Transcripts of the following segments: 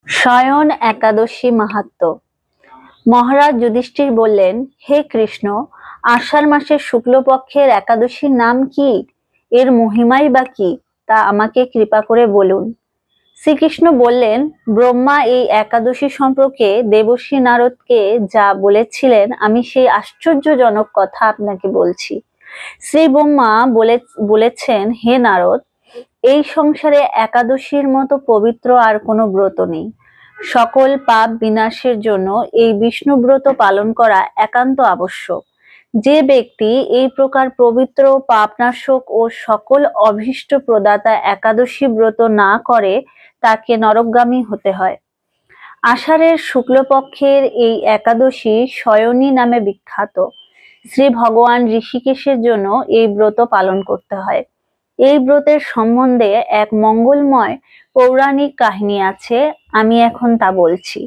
শয়ন একাদশী মাহাত্ম্য। মহারাজ যুধিষ্ঠির বললেন, হে কৃষ্ণ, আষাঢ় মাসের শুক্লপক্ষের একাদশীর নাম কি? এর মহিমাই বা কি, তা আমাকে কৃপা করে বলুন। শ্রীকৃষ্ণ বললেন, ব্রহ্মা এই একাদশী সম্পর্কে দেবর্ষি নারদকে যা বলেছিলেন আমি সেই আশ্চর্যজনক কথা আপনাকে বলছি। শ্রী ব্রহ্মা বলেছেন, হে নারদ, এই সংসারে একাদশীর মতো পবিত্র আর কোনো ব্রত নেই। সকল পাপ বিনাশের জন্য এই বিষ্ণু ব্রত পালন করা একান্ত আবশ্যক। যে ব্যক্তি এই প্রকার পবিত্র, পাপনাশক ও সকল অভীষ্ট প্রদাতা একাদশী ব্রত না করে তাকে নরকগামী হতে হয়। আষাঢ়ের শুক্লপক্ষের এই একাদশী শয়নী নামে বিখ্যাত। শ্রী ভগবান ঋষিকেশের জন্য এই ব্রত পালন করতে হয়। এই ব্রতের সম্বন্ধে এক মঙ্গলময় পৌরাণিক কাহিনী আছে, আমি এখন তা বলছি।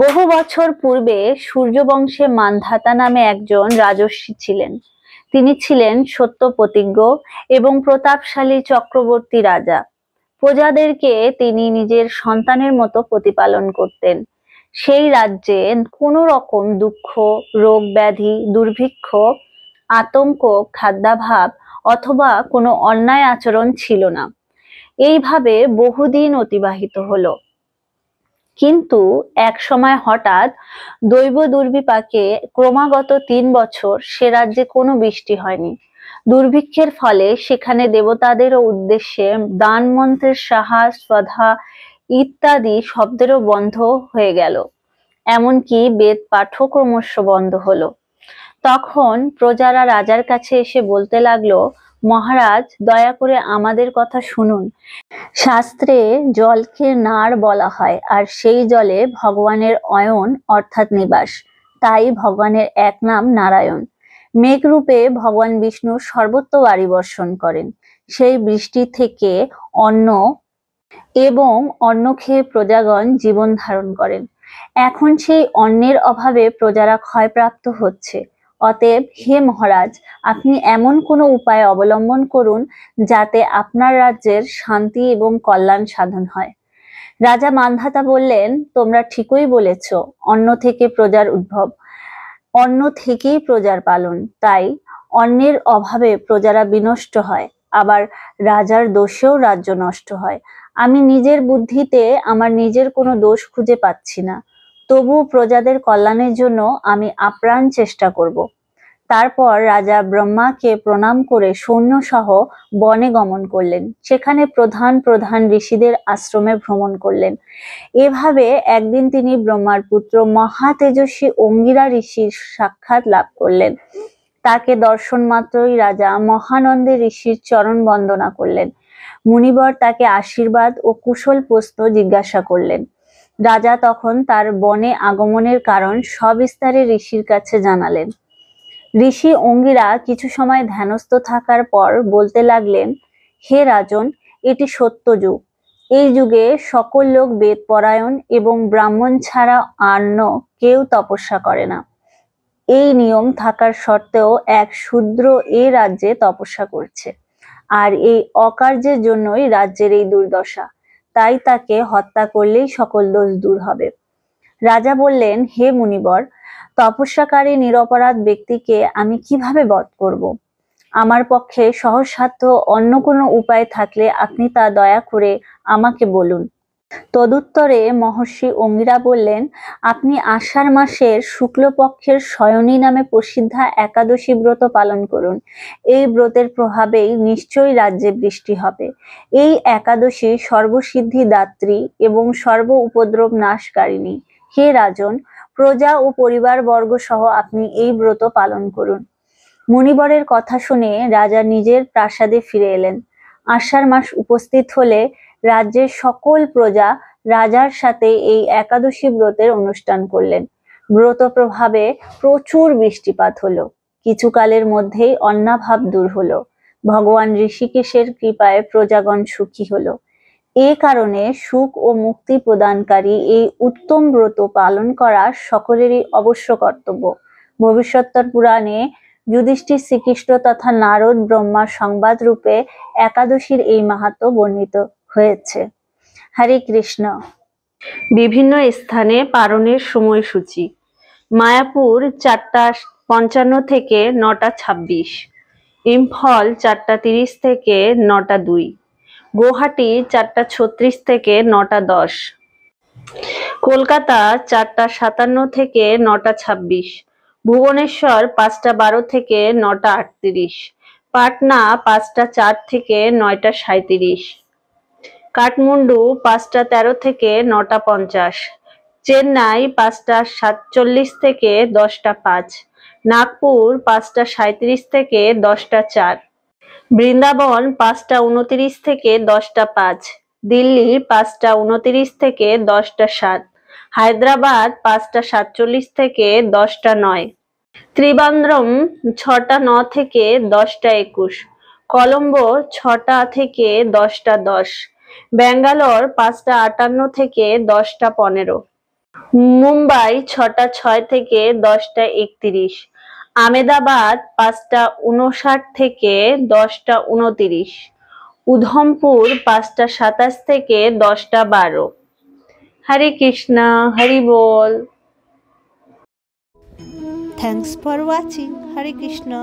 বহু বছর পূর্বে সূর্যবংশে মান্ধাতা নামে একজন রাজর্ষি ছিলেন। তিনি ছিলেন সত্য প্রতিজ্ঞ এবং প্রতাপশালী চক্রবর্তী রাজা। প্রজাদেরকে তিনি নিজের সন্তানের মতো প্রতিপালন করতেন। সেই রাজ্যে কোনো রকম দুঃখ, রোগ ব্যাধি, দুর্ভিক্ষ, আতঙ্ক, খাদ্যাভাব অথবা কোনো অন্যায় আচরণ ছিল না। এইভাবে বহুদিন অতিবাহিত হলো। কিন্তু এক সময় হঠাৎ দৈব দুর্বিপাকে ক্রমাগত ৩ বছর সে রাজ্যে কোনো বৃষ্টি হয়নি। দুর্ভিক্ষের ফলে সেখানে দেবতাদেরও উদ্দেশ্যে দান মন্ত্রের সাহা, স্বধা ইত্যাদি শব্দেরও বন্ধ হয়ে গেল। এমনকি বেদ পাঠও ক্রমশ বন্ধ হলো। তখন প্রজারা রাজার কাছে এসে বলতে লাগলো, মহারাজ, দয়া করে আমাদের কথা শুনুন। শাস্ত্রে জলকে নার বলা হয়, আর সেই জলে ভগবানের অয়ন অর্থাৎ নিবাস। তাই ভগবানের এক নাম নারায়ণ। মেঘরূপে ভগবান বিষ্ণু সর্বত্র বাড়ি বর্ষণ করেন। সেই বৃষ্টি থেকে অন্ন এবং অন্ন খেয়ে প্রজাগণ জীবন ধারণ করেন। এখন সেই অন্নের অভাবে প্রজারা ক্ষয়প্রাপ্ত হচ্ছে। অতএব হে মহারাজ, আপনি এমন কোনো উপায় অবলম্বন করুন যাতে আপনার রাজ্যের শান্তি এবং কল্যাণ সাধন হয়। রাজা মান্ধাতা বললেন, তোমরা ঠিকই বলেছ, অন্ন থেকে প্রজার উদ্ভব, অন্ন থেকেই প্রজার পালন। তাই অন্নের অভাবে প্রজারা বিনষ্ট হয়, আবার রাজার দোষেও রাজ্য নষ্ট হয়। আমি নিজের বুদ্ধিতে আমার নিজের কোনো দোষ খুঁজে পাচ্ছি না, তবু প্রজাদের কল্যাণের জন্য আমি আপ্রাণ চেষ্টা করব। তারপর রাজা ব্রহ্মাকে প্রণাম করে সৈন্য সহ বনে গমন করলেন। সেখানে প্রধান প্রধান ঋষিদের আশ্রমে ভ্রমণ করলেন। এভাবে একদিন তিনি ব্রহ্মার পুত্র মহা তেজস্বী অঙ্গিরা ঋষির সাক্ষাৎ লাভ করলেন। তাকে দর্শন মাত্রই রাজা মহানন্দে ঋষির চরণ বন্দনা করলেন। মুনিবর তাকে আশীর্বাদ ও কুশল প্রশ্ন জিজ্ঞাসা করলেন। রাজা তখন তার বনে আগমনের কারণ সবিস্তারে ঋষির কাছে জানালেন। ঋষি অঙ্গিরা কিছু সময় ধ্যানস্থ থাকার পর বলতে লাগলেন, হে রাজন, এটি সত্য যুগ। এই যুগে সকল লোক বেদ পরায়ণ এবং ব্রাহ্মণ ছাড়া অন্য কেউ তপস্যা করে না। এই নিয়ম থাকার সত্ত্বেও এক শূদ্র এই রাজ্যে তপস্যা করছে, আর এই অকার্যের জন্যই রাজ্যের এই দুর্দশা। তাই তাকে হত্যা করলেই সকল দোষ দূর হবে। রাজা বললেন, হে মুনিবর, তপস্যাকারী নিরপরাধ ব্যক্তিকে আমি কিভাবে বধ করব? আমার পক্ষে সহজসাধ্য অন্য কোনো উপায় থাকলে আপনি তা দয়া করে আমাকে বলুন। তদুত্তরে মহর্ষি অঙ্গিরা বললেন, আপনি আষাঢ় মাসের শুক্লপক্ষের শয়নী নামে প্রসিদ্ধা একাদশী ব্রত পালন করুন। এই ব্রতের প্রভাবেই নিশ্চয়ই রাজ্যে বৃষ্টি হবে। এই একাদশী সর্বসিদ্ধি দাত্রী এবং সর্ব উপদ্রব নাশকারিণী। হে রাজন, প্রজা ও পরিবারবর্গ সহ আপনি এই ব্রত পালন করুন। মুনিবরের কথা শুনে রাজা নিজের প্রাসাদে ফিরে এলেন। আষাঢ় মাস উপস্থিত হলে রাজ্যের সকল প্রজা রাজার সাথে এই একাদশী ব্রতের অনুষ্ঠান করলেন। ব্রত প্রভাবে প্রচুর বৃষ্টিপাত হলো। কিছুকালের মধ্যেই অন্নাভাব দূর হলো। ভগবান ঋষিকেশের কৃপায় প্রজাগণ সুখী হলো। এ কারণে সুখ ও মুক্তি প্রদানকারী এই উত্তম ব্রত পালন করা সকলেরই অবশ্য কর্তব্য। ভবিষ্যত্তর পুরাণে যুধিষ্ঠির শ্রীকৃষ্ণ তথা নারদ ব্রহ্মার সংবাদ রূপে একাদশীর এই মাহাত্ম্য বর্ণিত হয়েছে। হরে কৃষ্ণ। বিভিন্ন স্থানে পারণের সময়সূচি। মায়াপুর 4:55 থেকে 9:26, ইম্ফল 4:30 থেকে 9:02, গুয়াহাটি 4:36 থেকে 9:10, কলকাতা 4:57 থেকে 9:26, ভুবনেশ্বর 5:12 থেকে 9:38, পাটনা 5:04 থেকে 9:37, কাঠমান্ডু 5:13 থেকে 9:50, চেন্নাই 5:47 থেকে 10:05, নাগপুর 5:37 থেকে 10:04, বৃন্দাবন 5:29 থেকে 10:05, দিল্লি 5:29 থেকে 10:07, হায়দ্রাবাদ 5:47 থেকে 10:09, ত্রিবান্দ্রম 6:09 থেকে 10:21, কলম্বো 6টা থেকে 10:10, ব্যাঙ্গালোর 5:58 থেকে 10:15, মুম্বাই 6:06 থেকে 10:31, আমেদাবাদ 5:59 থেকে 10:29, উধমপুর 5:27 থেকে 10:12। হরে কৃষ্ণ, হরি বল। Thanks for watching. Hare Krishna.